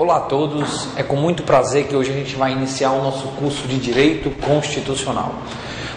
Olá a todos, é com muito prazer que hoje a gente vai iniciar o nosso curso de Direito Constitucional.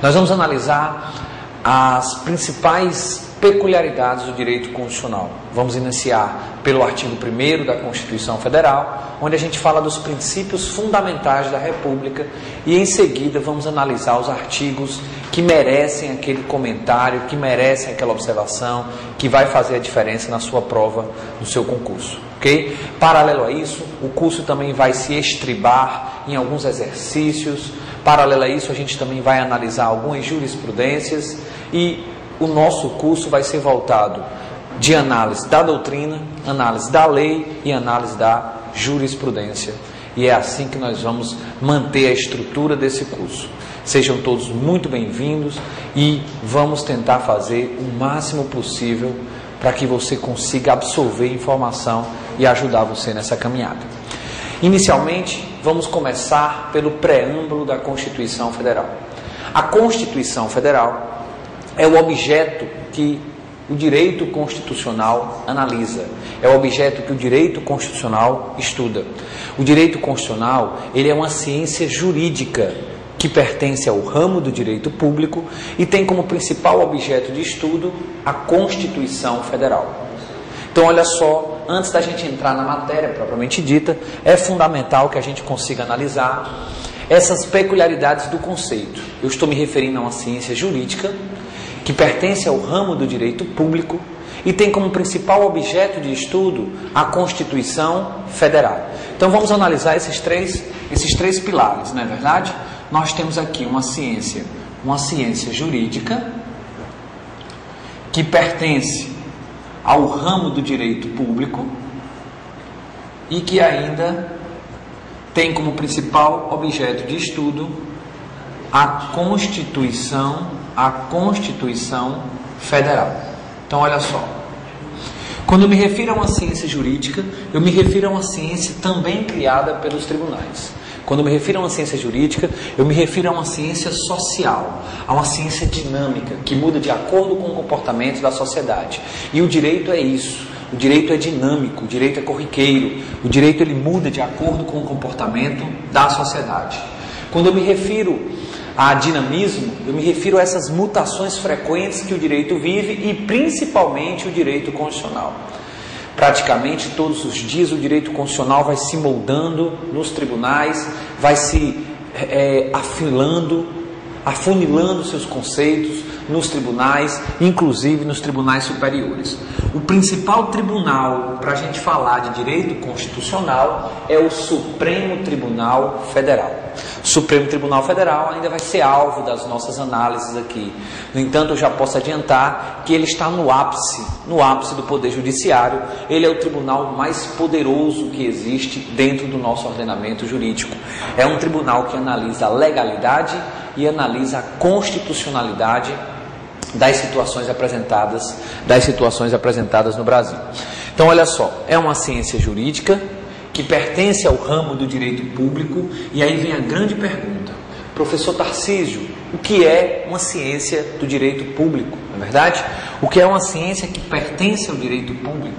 Nós vamos analisar as principais peculiaridades do direito constitucional. Vamos iniciar pelo artigo 1º da Constituição Federal, onde a gente fala dos princípios fundamentais da República, e em seguida vamos analisar os artigos que merecem aquele comentário, que merecem aquela observação, que vai fazer a diferença na sua prova, no seu concurso. Ok? Paralelo a isso, o curso também vai se estribar em alguns exercícios. Paralelo a isso, a gente também vai analisar algumas jurisprudências, e o nosso curso vai ser voltado de análise da doutrina, análise da lei e análise da jurisprudência. E é assim que nós vamos manter a estrutura desse curso. Sejam todos muito bem-vindos e vamos tentar fazer o máximo possível para que você consiga absorver informação e ajudar você nessa caminhada. Inicialmente, vamos começar pelo preâmbulo da Constituição Federal. A Constituição Federal é o objeto que o direito constitucional analisa, é o objeto que o direito constitucional estuda. O direito constitucional, ele é uma ciência jurídica que pertence ao ramo do direito público e tem como principal objeto de estudo a Constituição Federal. Então, olha só, antes da gente entrar na matéria propriamente dita, é fundamental que a gente consiga analisar essas peculiaridades do conceito. Eu estou me referindo a uma ciência jurídica que pertence ao ramo do direito público e tem como principal objeto de estudo a Constituição Federal. Então vamos analisar esses três pilares, não é verdade? Nós temos aqui uma ciência jurídica que pertence ao ramo do direito público e que ainda tem como principal objeto de estudo a Constituição Federal. Então, olha só. Quando eu me refiro a uma ciência jurídica, eu me refiro a uma ciência também criada pelos tribunais. Quando eu me refiro a uma ciência jurídica, eu me refiro a uma ciência social, a uma ciência dinâmica, que muda de acordo com o comportamento da sociedade. E o direito é isso. O direito é dinâmico, o direito é corriqueiro, o direito ele muda de acordo com o comportamento da sociedade. Quando eu me refiro a dinamismo, eu me refiro a essas mutações frequentes que o direito vive e principalmente o direito constitucional. Praticamente todos os dias o direito constitucional vai se moldando nos tribunais, vai se afunilando seus conceitos nos tribunais, inclusive nos tribunais superiores. O principal tribunal para a gente falar de direito constitucional é o Supremo Tribunal Federal. O Supremo Tribunal Federal ainda vai ser alvo das nossas análises aqui. No entanto, eu já posso adiantar que ele está no ápice do Poder Judiciário. Ele é o tribunal mais poderoso que existe dentro do nosso ordenamento jurídico. É um tribunal que analisa a legalidade e analisa a constitucionalidade das situações apresentadas no Brasil. Então, olha só, é uma ciência jurídica que pertence ao ramo do direito público, e aí vem a grande pergunta: professor Tarcísio, o que é uma ciência do direito público? Não é verdade? O que é uma ciência que pertence ao direito público?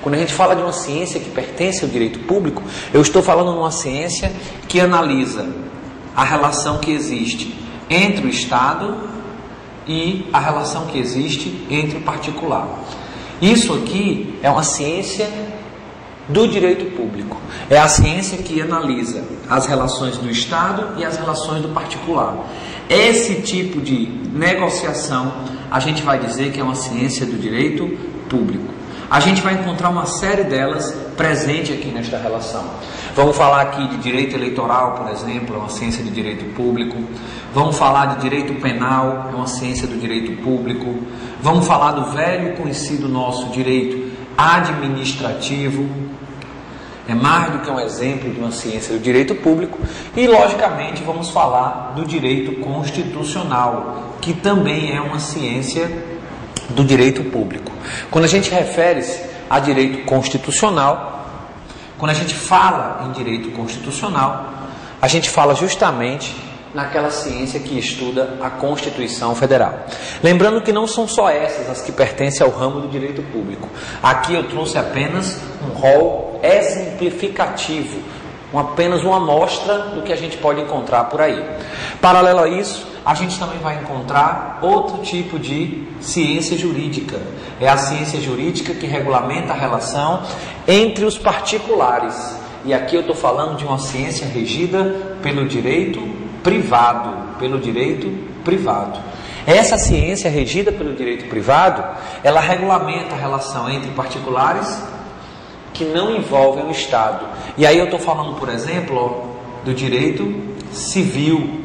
Quando a gente fala de uma ciência que pertence ao direito público, eu estou falando de uma ciência que analisa a relação que existe entre o Estado e a relação que existe entre o particular. Isso aqui é uma ciência do direito público. É a ciência que analisa as relações do Estado e as relações do particular. Esse tipo de negociação a gente vai dizer que é uma ciência do direito público. A gente vai encontrar uma série delas presente aqui nesta relação. Vamos falar aqui de direito eleitoral, por exemplo, é uma ciência de direito público. Vamos falar de direito penal, é uma ciência do direito público. Vamos falar do velho conhecido nosso direito administrativo. É mais do que um exemplo de uma ciência do direito público. E, logicamente, vamos falar do direito constitucional, que também é uma ciência do direito público. Quando a gente refere-se a direito constitucional, quando a gente fala em direito constitucional, a gente fala justamente naquela ciência que estuda a Constituição Federal. Lembrando que não são só essas as que pertencem ao ramo do direito público. Aqui eu trouxe apenas um rol exemplificativo, apenas uma amostra do que a gente pode encontrar por aí. Paralelo a isso, a gente também vai encontrar outro tipo de ciência jurídica. É a ciência jurídica que regulamenta a relação entre os particulares. E aqui eu estou falando de uma ciência regida pelo direito privado. Essa ciência regida pelo direito privado, ela regulamenta a relação entre particulares que não envolvem o Estado. E aí eu estou falando, por exemplo, do direito civil.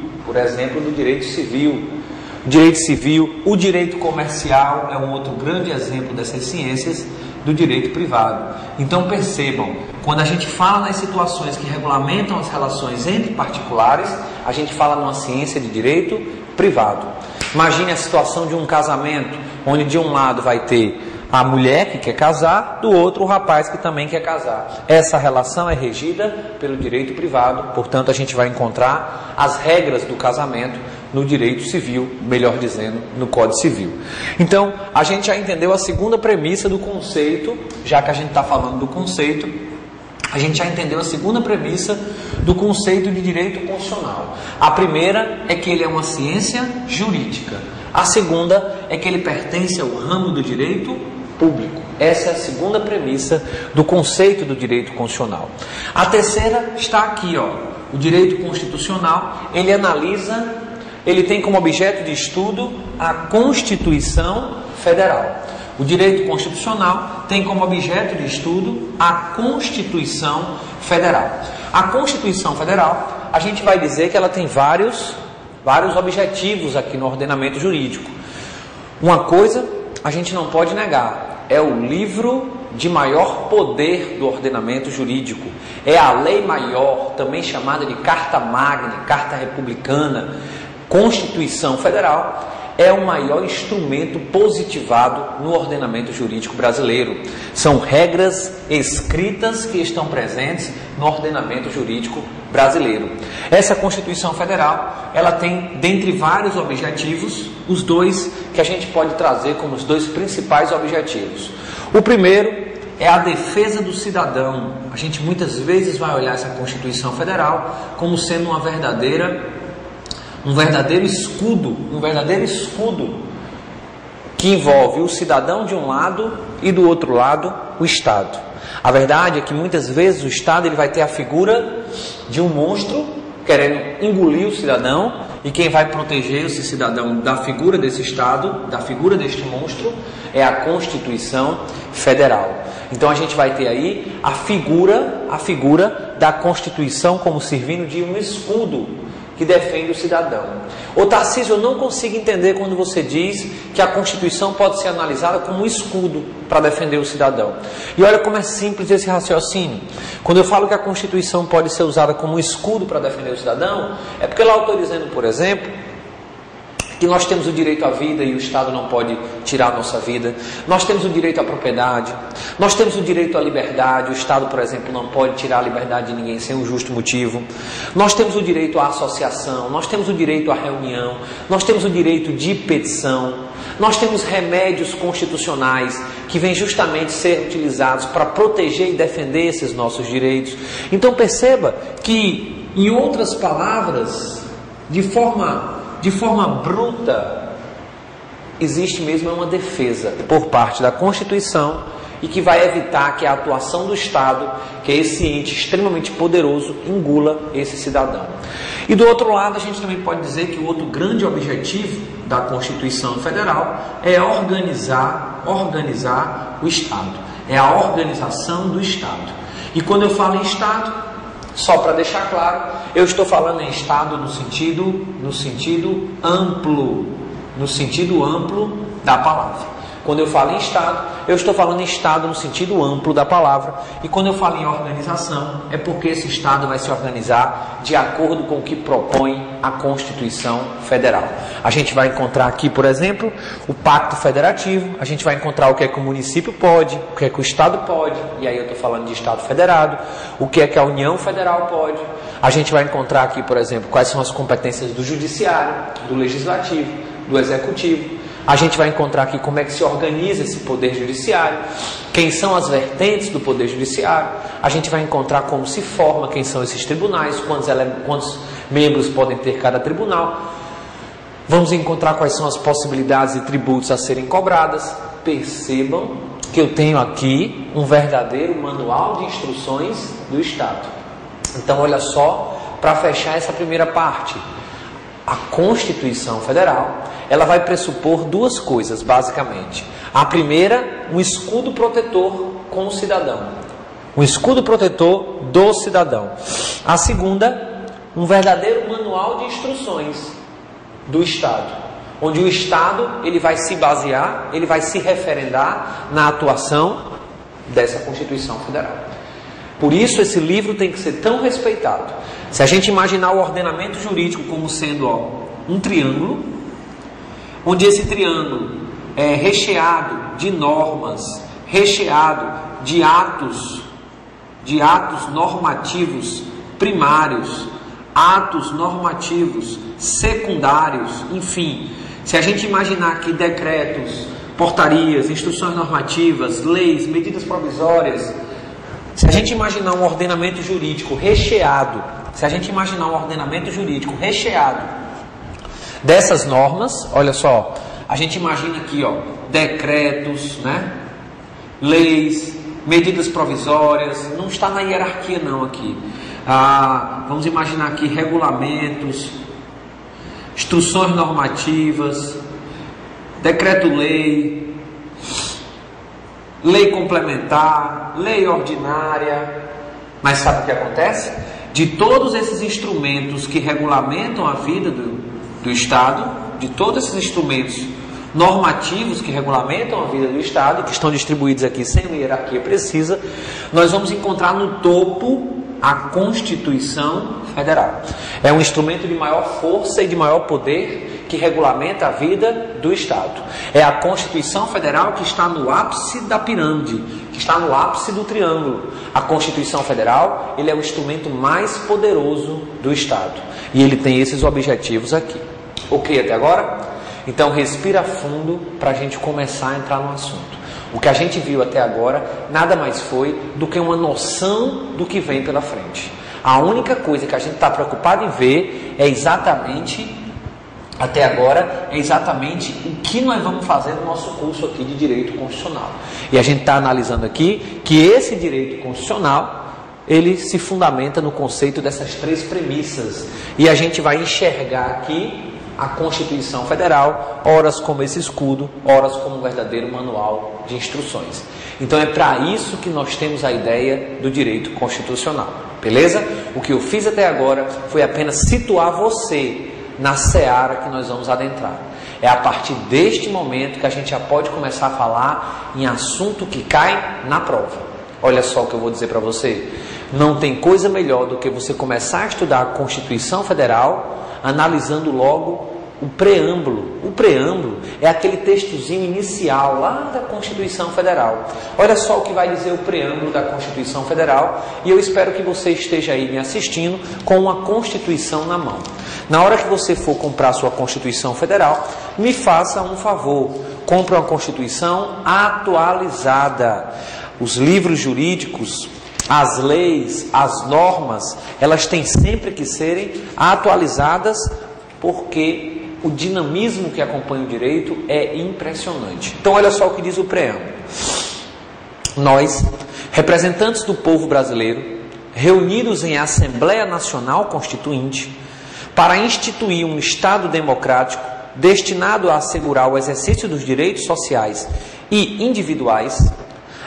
Direito civil, o direito comercial é um outro grande exemplo dessas ciências do direito privado. Então percebam, quando a gente fala nas situações que regulamentam as relações entre particulares, a gente fala numa ciência de direito privado. Imagine a situação de um casamento, onde de um lado vai ter a mulher que quer casar, do outro o rapaz que também quer casar. Essa relação é regida pelo direito privado, portanto a gente vai encontrar as regras do casamento no direito civil, melhor dizendo, no Código Civil. Então, a gente já entendeu a segunda premissa do conceito, já que a gente está falando do conceito, a gente já entendeu a segunda premissa do conceito de direito constitucional. A primeira é que ele é uma ciência jurídica. A segunda é que ele pertence ao ramo do direito público. Essa é a segunda premissa do conceito do direito constitucional. A terceira está aqui, ó. O direito constitucional, ele tem como objeto de estudo a Constituição Federal. O direito constitucional tem como objeto de estudo a Constituição Federal. A Constituição Federal, a gente vai dizer que ela tem vários objetivos aqui no ordenamento jurídico. Uma coisa a gente não pode negar, é o livro de maior poder do ordenamento jurídico. É a lei maior, também chamada de Carta Magna, Carta Republicana. Constituição Federal é o maior instrumento positivado no ordenamento jurídico brasileiro. São regras escritas que estão presentes no ordenamento jurídico brasileiro. Essa Constituição Federal, ela tem, dentre vários objetivos, os dois que a gente pode trazer como os dois principais objetivos. O primeiro é a defesa do cidadão. A gente muitas vezes vai olhar essa Constituição Federal como sendo um verdadeiro escudo que envolve o cidadão de um lado e do outro lado o Estado. A verdade é que muitas vezes o Estado ele vai ter a figura de um monstro querendo engolir o cidadão, e quem vai proteger esse cidadão da figura desse Estado, da figura deste monstro, é a Constituição Federal. Então a gente vai ter aí a figura da Constituição como servindo de um escudo que defende o cidadão. Ô Tarcísio, eu não consigo entender quando você diz que a Constituição pode ser analisada como um escudo para defender o cidadão. E olha como é simples esse raciocínio. Quando eu falo que a Constituição pode ser usada como um escudo para defender o cidadão, é porque ela está dizendo, por exemplo, que nós temos o direito à vida e o Estado não pode tirar a nossa vida. Nós temos o direito à propriedade, nós temos o direito à liberdade, o Estado, por exemplo, não pode tirar a liberdade de ninguém sem um justo motivo. Nós temos o direito à associação, nós temos o direito à reunião, nós temos o direito de petição, nós temos remédios constitucionais que vêm justamente ser utilizados para proteger e defender esses nossos direitos. Então perceba que, em outras palavras, de forma bruta, existe mesmo uma defesa por parte da Constituição e que vai evitar que a atuação do Estado, que é esse ente extremamente poderoso, engula esse cidadão. E do outro lado, a gente também pode dizer que o outro grande objetivo da Constituição Federal é organizar o Estado. É a organização do Estado. E quando eu falo em Estado, só para deixar claro, eu estou falando em Estado no sentido amplo da palavra. Quando eu falo em Estado, eu estou falando em Estado no sentido amplo da palavra. E quando eu falo em organização, é porque esse Estado vai se organizar de acordo com o que propõe a Constituição Federal. A gente vai encontrar aqui, por exemplo, o Pacto Federativo. A gente vai encontrar o que é que o município pode, o que é que o Estado pode. E aí eu estou falando de Estado federado. O que é que a União Federal pode. A gente vai encontrar aqui, por exemplo, quais são as competências do Judiciário, do Legislativo, do Executivo. A gente vai encontrar aqui como é que se organiza esse poder judiciário, quem são as vertentes do poder judiciário. A gente vai encontrar como se forma, quem são esses tribunais, quantos membros podem ter cada tribunal. Vamos encontrar quais são as possibilidades e tributos a serem cobradas. Percebam que eu tenho aqui um verdadeiro manual de instruções do Estado. Então, olha só, para fechar essa primeira parte, a Constituição Federal, ela vai pressupor duas coisas, basicamente. A primeira, um escudo protetor com o cidadão. Um escudo protetor do cidadão. A segunda, um verdadeiro manual de instruções do Estado, onde o Estado ele vai se basear, ele vai se referendar na atuação dessa Constituição Federal. Por isso esse livro tem que ser tão respeitado. Se a gente imaginar o ordenamento jurídico como sendo um triângulo, onde esse triângulo é recheado de normas, recheado de atos normativos primários, atos normativos secundários, enfim, se a gente imaginar aqui decretos, portarias, instruções normativas, leis, medidas provisórias, se a gente imaginar um ordenamento jurídico recheado, dessas normas, olha só, a gente imagina aqui, decretos, né? Leis, medidas provisórias, não está na hierarquia não aqui. Vamos imaginar aqui regulamentos, instruções normativas, decreto-lei, lei complementar, lei ordinária. Mas sabe o que acontece? De todos esses instrumentos que regulamentam a vida do Estado, de todos esses instrumentos normativos que regulamentam a vida do Estado, que estão distribuídos aqui sem uma hierarquia precisa, nós vamos encontrar no topo a Constituição Federal. É um instrumento de maior força e de maior poder que regulamenta a vida do Estado. É a Constituição Federal que está no ápice da pirâmide, que está no ápice do triângulo. A Constituição Federal, ele é o instrumento mais poderoso do Estado. E ele tem esses objetivos aqui. Ok até agora? Então respira fundo para a gente começar a entrar no assunto. O que a gente viu até agora nada mais foi do que uma noção do que vem pela frente. A única coisa que a gente está preocupado em ver é exatamente, até agora, o que nós vamos fazer no nosso curso aqui de Direito Constitucional. E a gente está analisando aqui que esse direito constitucional, ele se fundamenta no conceito dessas três premissas. E a gente vai enxergar aqui a Constituição Federal, horas como esse escudo, horas como um verdadeiro manual de instruções. Então é para isso que nós temos a ideia do direito constitucional, beleza? O que eu fiz até agora foi apenas situar você na seara que nós vamos adentrar. É a partir deste momento que a gente já pode começar a falar em assunto que cai na prova. Olha só o que eu vou dizer para você. Não tem coisa melhor do que você começar a estudar a Constituição Federal analisando logo o preâmbulo. O preâmbulo é aquele textozinho inicial lá da Constituição Federal. Olha só o que vai dizer o preâmbulo da Constituição Federal, e eu espero que você esteja aí me assistindo com uma Constituição na mão. Na hora que você for comprar sua Constituição Federal, me faça um favor, compre uma Constituição atualizada. Os livros jurídicos, as leis, as normas, elas têm sempre que serem atualizadas, porque o dinamismo que acompanha o direito é impressionante. Então olha só o que diz o preâmbulo. Nós, representantes do povo brasileiro, reunidos em Assembleia Nacional Constituinte, para instituir um Estado democrático destinado a assegurar o exercício dos direitos sociais e individuais,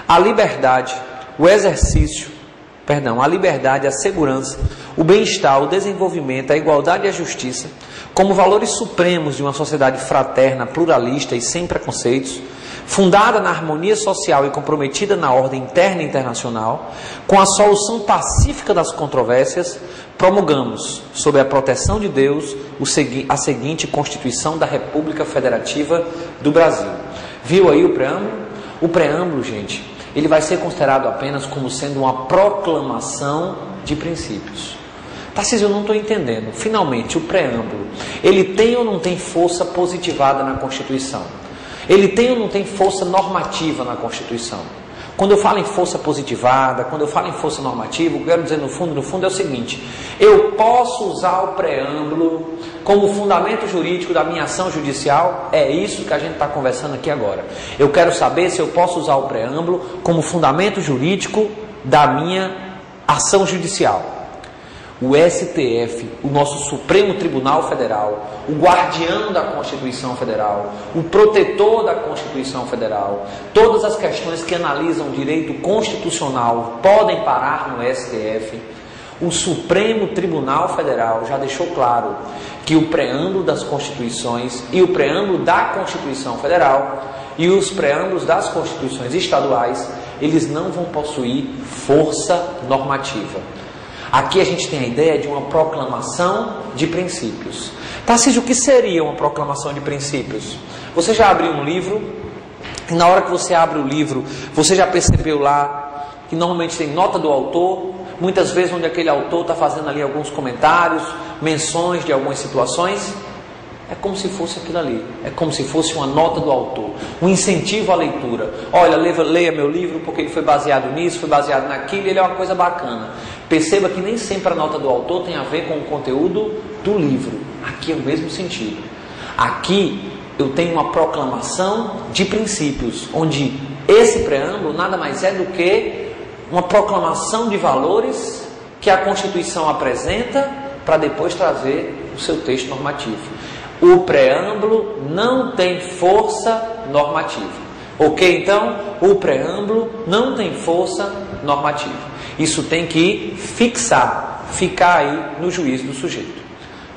a liberdade, a liberdade, a segurança, o bem-estar, o desenvolvimento, a igualdade e a justiça, como valores supremos de uma sociedade fraterna, pluralista e sem preconceitos, fundada na harmonia social e comprometida na ordem interna e internacional, com a solução pacífica das controvérsias, promulgamos, sob a proteção de Deus, a seguinte Constituição da República Federativa do Brasil. Viu aí o preâmbulo? O preâmbulo, gente, ele vai ser considerado apenas como sendo uma proclamação de princípios. Tarcísio, eu não estou entendendo. Finalmente, o preâmbulo, ele tem ou não tem força positivada na Constituição? Ele tem ou não tem força normativa na Constituição? Quando eu falo em força positivada, quando eu falo em força normativa, o que eu quero dizer no fundo é o seguinte: eu posso usar o preâmbulo como fundamento jurídico da minha ação judicial? É isso que a gente está conversando aqui agora. Eu quero saber se eu posso usar o preâmbulo como fundamento jurídico da minha ação judicial. O STF, o nosso Supremo Tribunal Federal, o guardião da Constituição Federal, o protetor da Constituição Federal, todas as questões que analisam o direito constitucional podem parar no STF. O Supremo Tribunal Federal já deixou claro que o preâmbulo das Constituições e o preâmbulo da Constituição Federal e os preâmbulos das Constituições estaduais, eles não vão possuir força normativa. Aqui a gente tem a ideia de uma proclamação de princípios. Tarcísio, o que seria uma proclamação de princípios? Você já abriu um livro, e na hora que você abre o livro, você já percebeu lá que normalmente tem nota do autor, muitas vezes onde aquele autor está fazendo ali alguns comentários, menções de algumas situações. É como se fosse aquilo ali, é como se fosse uma nota do autor, um incentivo à leitura. Olha, leia meu livro porque ele foi baseado nisso, foi baseado naquilo, ele é uma coisa bacana. Perceba que nem sempre a nota do autor tem a ver com o conteúdo do livro. Aqui é o mesmo sentido. Aqui eu tenho uma proclamação de princípios, onde esse preâmbulo nada mais é do que uma proclamação de valores que a Constituição apresenta para depois trazer o seu texto normativo. O preâmbulo não tem força normativa. Ok? Então, o preâmbulo não tem força normativa. Isso tem que ficar aí no juízo do sujeito.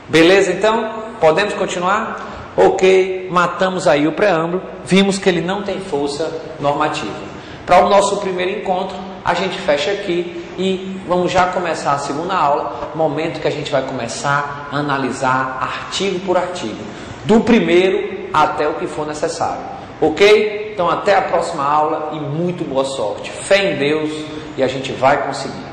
Beleza, então? Podemos continuar? Ok, matamos aí o preâmbulo, vimos que ele não tem força normativa. Para o nosso primeiro encontro, a gente fecha aqui e vamos já começar a segunda aula, momento que a gente vai começar a analisar artigo por artigo, do primeiro até o que for necessário. Ok? Então até a próxima aula e muito boa sorte. Fé em Deus e a gente vai conseguir.